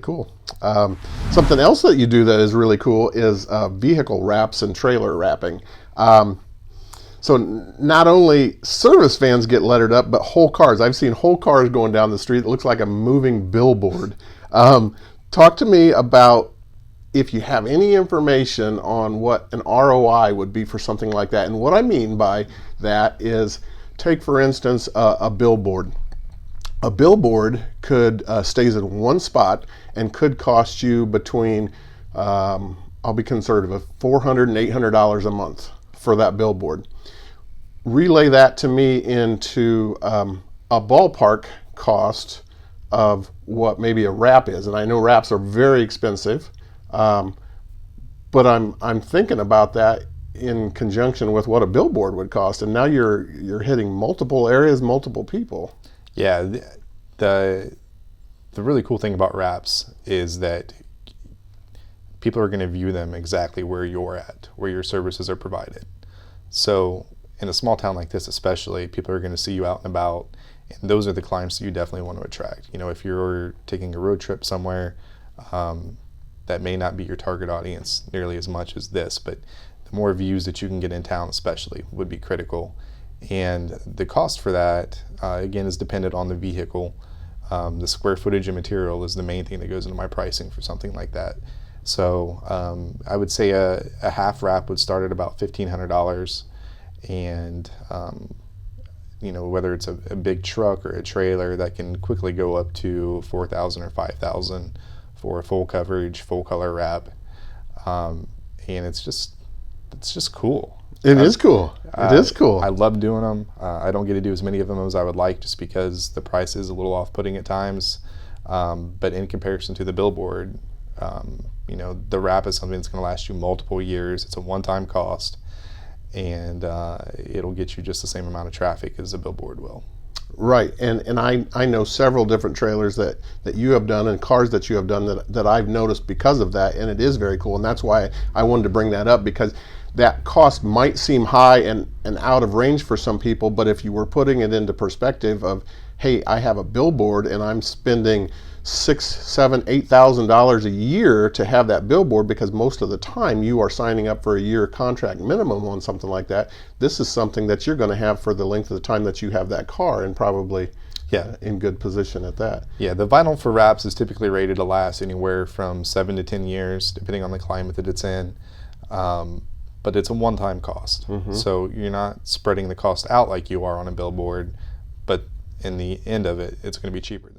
Cool. Something else that you do that is really cool is vehicle wraps and trailer wrapping. So not only service vans get lettered up, but whole cars. I've seen whole cars going down the street. It looks like a moving billboard. Talk to me about if you have any information on what an ROI would be for something like that. And what I mean by that is, take for instance a billboard. A billboard could stays in one spot and could cost you between, I'll be conservative, $400 and $800 a month for that billboard. Relay that to me into a ballpark cost of what maybe a wrap is, and I know wraps are very expensive, but I'm thinking about that in conjunction with what a billboard would cost, and now you're hitting multiple areas, multiple people. Yeah, the really cool thing about wraps is that people are going to view them exactly where you're at, where your services are provided. So in a small town like this especially, people are going to see you out and about, and those are the clients that you definitely want to attract. You know, if you're taking a road trip somewhere, that may not be your target audience nearly as much as this, but the more views that you can get in town especially would be critical. And the cost for that, again, is dependent on the vehicle. The square footage and material is the main thing that goes into my pricing for something like that. So I would say a half wrap would start at about $1,500, and you know, whether it's a big truck or a trailer, that can quickly go up to $4,000 or $5,000 for a full coverage, full color wrap, and it's just cool. It is cool. It is cool. I love doing them. I don't get to do as many of them as I would like, just because the price is a little off-putting at times. But in comparison to the billboard, you know, the wrap is something that's going to last you multiple years. It's a one-time cost, and it'll get you just the same amount of traffic as a billboard will. Right, and I know several different trailers that you have done and cars that you have done that I've noticed because of that, and it is very cool, and that's why I wanted to bring that up, because that cost might seem high and out of range for some people, but if you were putting it into perspective of, hey, I have a billboard and I'm spending $6,000, $7,000, $8,000 a year to have that billboard, because most of the time you are signing up for a year contract minimum on something like that. This is something that you're going to have for the length of the time that you have that car, and probably in good position at that. Yeah, the vinyl for wraps is typically rated to last anywhere from 7 to 10 years, depending on the climate that it's in. But it's a one-time cost. Mm-hmm. So you're not spreading the cost out like you are on a billboard, but in the end of it, it's going to be cheaper.